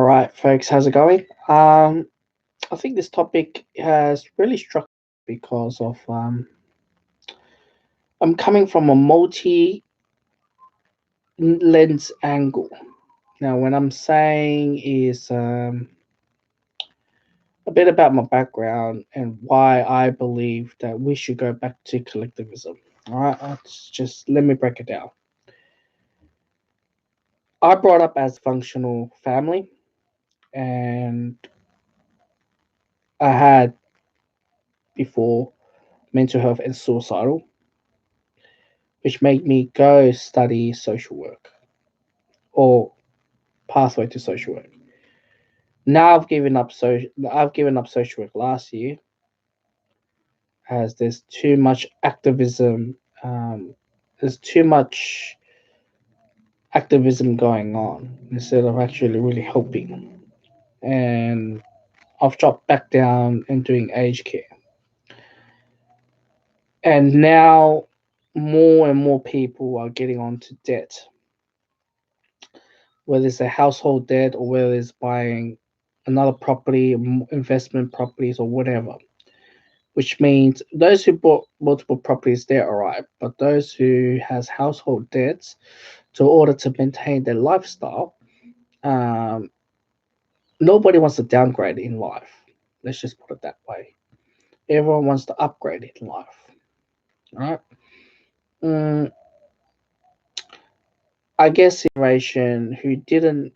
right, folks, how's it going? I think this topic has really struck me because of I'm coming from a multi lens angle. Now, when I'm saying is a bit about my background and why I believe that we should go back to collectivism. All right, let's just let me break it down. I brought up as functional family, and I had before mental health and suicidal, which made me go study social work or pathway to social work. Now I've given up social work last year as there's too much activism. There's too much activism going on instead of actually really helping. And I've dropped back down and doing aged care. And now more and more people are getting onto debt, whether it's a household debt or whether it's buying another property, investment properties, or whatever. Which means those who bought multiple properties, they're all right, but those who has household debts, to order to maintain their lifestyle, um, nobody wants to downgrade in life. Let's just put it that way. Everyone wants to upgrade in life. All right. Mm, I guess generation who didn't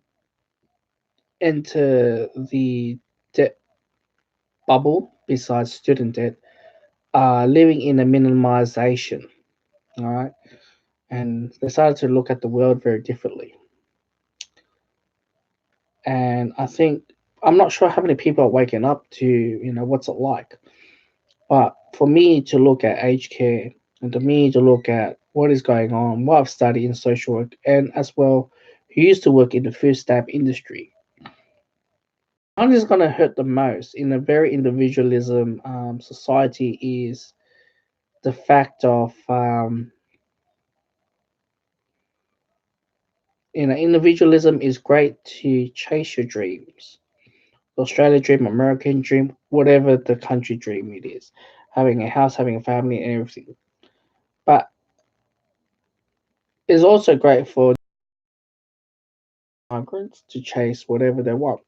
enter the debt bubble, besides student debt, are living in a minimization. All right. And they started to look at the world very differently. And I think I'm not sure how many people are waking up to what's it like. But for me to look at aged care and to me to look at what is going on, what I've studied in social work, and as well, who used to work in the food stamp industry, what is going to hurt the most in a very individualism society is the fact of individualism is great to chase your dreams. Australia dream, American dream, whatever the country dream it is, having a house, having a family, and everything. But it's also great for migrants to chase whatever they want.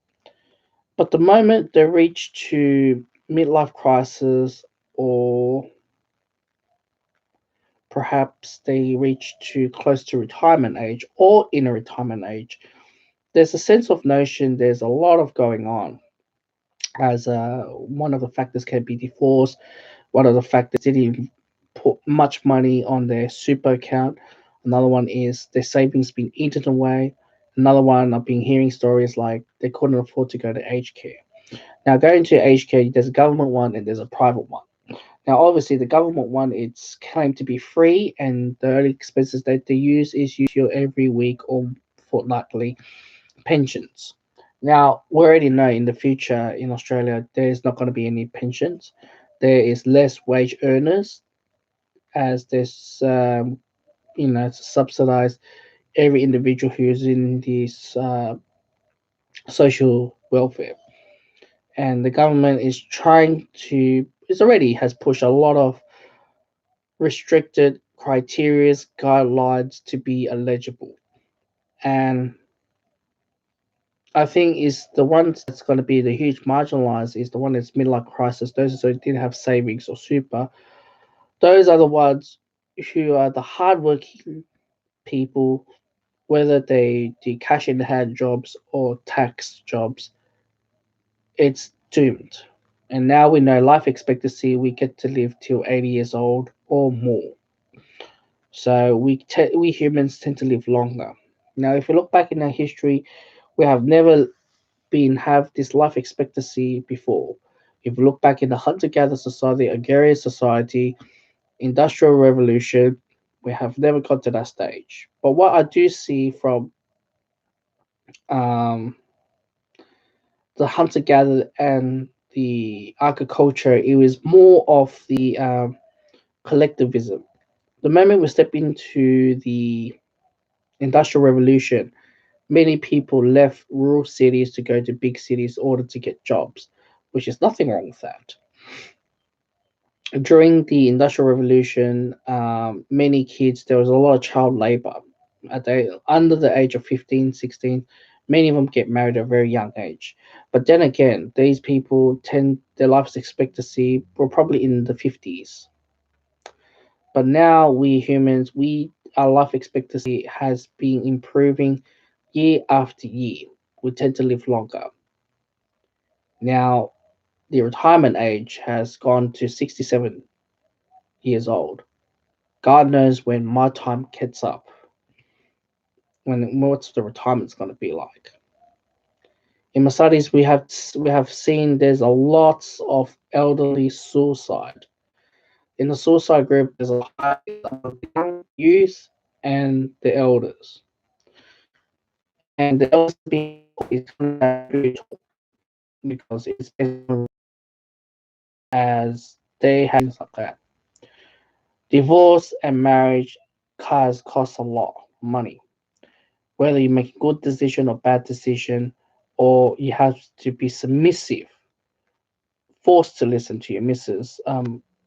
But the moment they reach to midlife crisis, or perhaps they reach to close to retirement age or in a retirement age, there's a sense of notion there's a lot of going on. As one of the factors can be divorce, one of the factors didn't put much money on their super account. Another one is their savings being eaten away. Another one, I've been hearing stories like they couldn't afford to go to aged care. Now, going to aged care, there's a government one and there's a private one. Now, obviously, the government one, it's claimed to be free, and the only expenses that they use is your every week or fortnightly pensions. Now, we already know in the future in Australia, there's not going to be any pensions. There is less wage earners as there's, to subsidize every individual who's in this social welfare. And the government is trying to, it's already has pushed a lot of restricted criterias, guidelines to be eligible. And I think is the ones that's going to be the huge marginalized is the one that's midlife crisis. Those who didn't have savings or super. Those are the ones who are the hardworking people, whether they do cash in hand jobs or tax jobs. It's doomed. And now we know life expectancy, we get to live till 80 years old or more. So we humans tend to live longer. Now, if you look back in our history, we have never been have this life expectancy before. If you look back in the hunter-gatherer society, agrarian society, industrial revolution, we have never got to that stage. But what I do see from um, the hunter-gatherer and the agriculture, it was more of the collectivism. The moment we step into the industrial revolution, Many people left rural cities to go to big cities in order to get jobs, which is nothing wrong with that. During the Industrial Revolution, many kids, there was a lot of child labor. Under the age of 15, 16, many of them get married at a very young age. But then again, these people tend, their life expectancy were probably in the 50s. But now we humans, our life expectancy has been improving year after year. We tend to live longer. Now, the retirement age has gone to 67 years old. God knows when my time gets up, when what's the retirement's going to be like. In my studies, we have seen there's a lots of elderly suicide. In the suicide group, there's a high among the young youth and the elders. And the elders being involved is kind of spiritual because it's based on as they have things like that. Divorce and marriage cars cost a lot of money. Whether you make a good decision or bad decision, or you have to be submissive, forced to listen to your missus'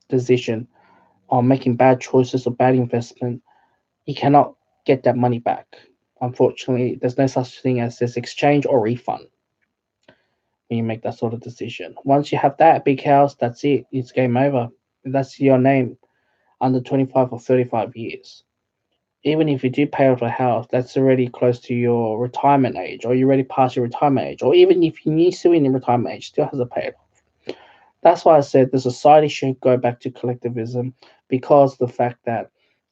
decision on making bad choices or bad investment, you cannot get that money back. Unfortunately, there's no such thing as this exchange or refund when you make that sort of decision. Once you have that big house, that's it. It's game over. That's your name under 25 or 35 years. Even if you do pay off a house, that's already close to your retirement age, or you're already past your retirement age, or even if you're still in your retirement age, still has to pay it off. That's why I said the society should go back to collectivism because the fact that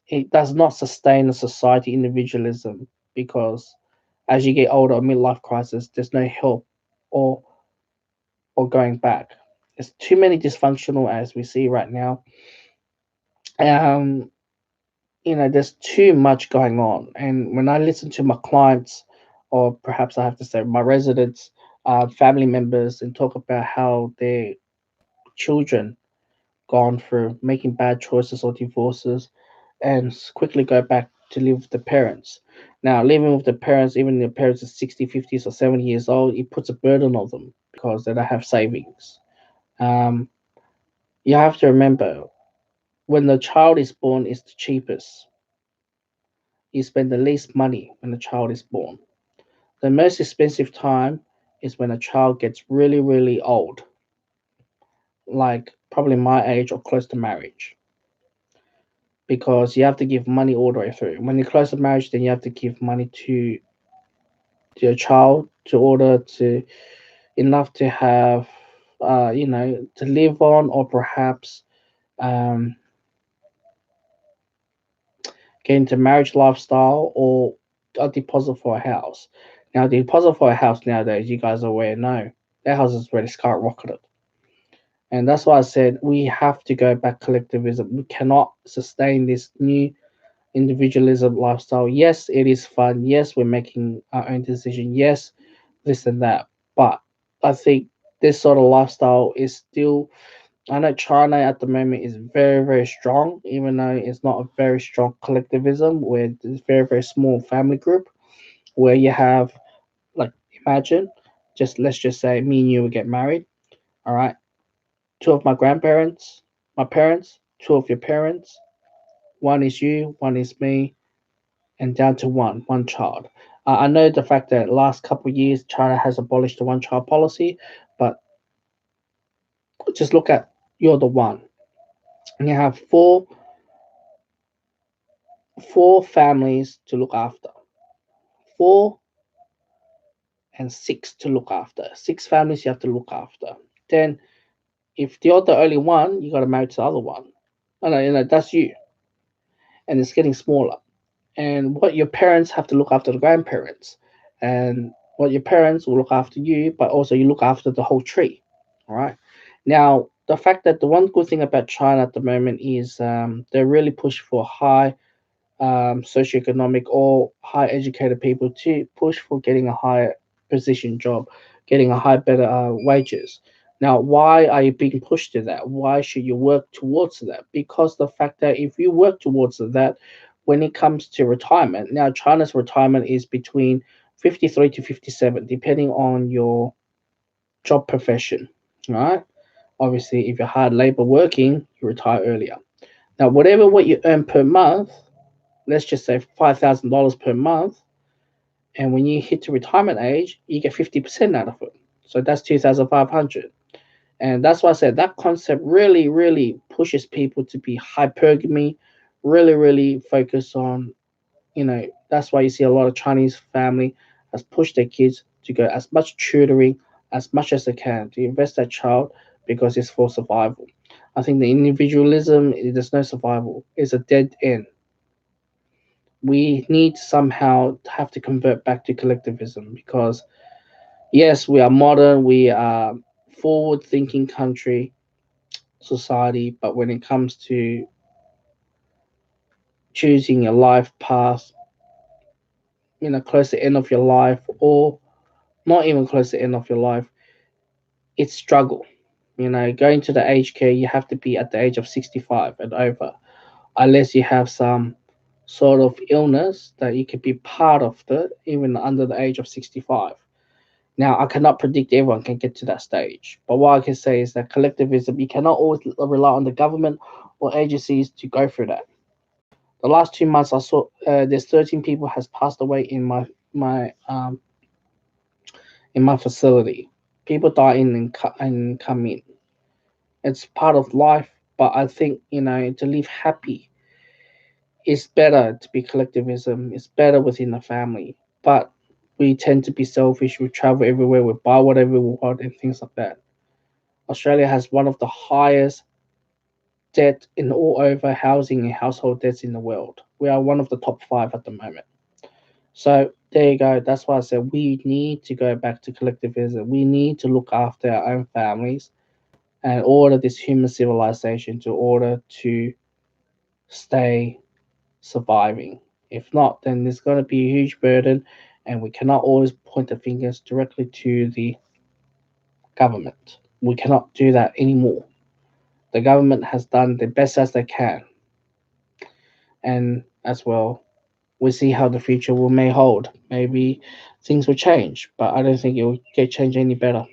it does not sustain the society individualism because as you get older, midlife crisis, there's no help or or going back. There's too many dysfunctional as we see right now. Um, there's too much going on. And when I listen to my clients, or perhaps I have to say my residents, family members, and talk about how their children gone through making bad choices or divorces and quickly go back to live with the parents. Now, living with the parents, even if the parents are 60, 50s, or 70 years old, it puts a burden on them because they don't have savings. Um, you have to remember when the child is born, it's the cheapest. You spend the least money when the child is born. The most expensive time is when a child gets really, really old, like probably my age or close to marriage, because you have to give money all the way through. When you're close to marriage, then you have to give money to your child to order to enough to have, to live on, or perhaps um, get into marriage lifestyle or a deposit for a house. Now, the deposit for a house nowadays, you guys are aware, no, that house is already skyrocketed. And that's why I said we have to go back collectivism. We cannot sustain this new individualism lifestyle. Yes, it is fun. Yes, we're making our own decision. Yes, this and that. But I think this sort of lifestyle is still, I know China at the moment is very, very strong, even though it's not a very strong collectivism where it's very, very small family group where you have, like, imagine, just let's just say me and you would get married. All right. Two of my grandparents, my parents, two of your parents, one is you, one is me, and down to one child. I know the fact that last couple of years China has abolished the one child policy, but just look at you're the one, and you have four families to look after, 4 and 6 to look after, 6 families you have to look after. Then if you're the only one, you got to marry to the other one. I know, that's you, and it's getting smaller. And what your parents have to look after the grandparents, and what your parents will look after you, but also you look after the whole tree. All right. Now, the fact that the one good thing about China at the moment is they really push for high socioeconomic or high educated people to push for getting a higher position job, getting a high better wages. Now, why are you being pushed to that? Why should you work towards that? Because the fact that if you work towards that, when it comes to retirement, now China's retirement is between 53 to 57, depending on your job profession, right? Obviously, if you're hard labor working, you retire earlier. Now, whatever what you earn per month, let's just say $5,000 per month, and when you hit the retirement age, you get 50% out of it. So that's 2,500. And that's why I said that concept really, really pushes people to be hypergamy, really, really focus on, that's why you see a lot of Chinese family has pushed their kids to go as much tutoring as much as they can to invest that child because it's for survival. I think the individualism, there's no survival. It's a dead end. We need somehow to have to convert back to collectivism because yes, we are modern, we are forward thinking country, society, but when it comes to choosing a life path, close to the end of your life or not even close to the end of your life, it's struggle. Going to the aged care, you have to be at the age of 65 and over, unless you have some sort of illness that you can be part of it, even under the age of 65. Now, I cannot predict everyone can get to that stage, but what I can say is that collectivism, you cannot always rely on the government or agencies to go through that. The last 2 months, I saw there's 13 people has passed away in my facility. People die in and come in. It's part of life, but I think to live happy is better to be collectivism. It's better within the family, but we tend to be selfish. We travel everywhere. We buy whatever we want and things like that. Australia has one of the highest debt in all over housing and household debts in the world. We are one of the top five at the moment. So there you go. That's why I said we need to go back to collectivism. We need to look after our own families and order this human civilization to order to stay surviving. If not, then there's going to be a huge burden, and we cannot always point the fingers directly to the government. We cannot do that anymore. The government has done the best as they can, and as well, we see how the future will may hold. Maybe things will change, but I don't think it will get changed any better.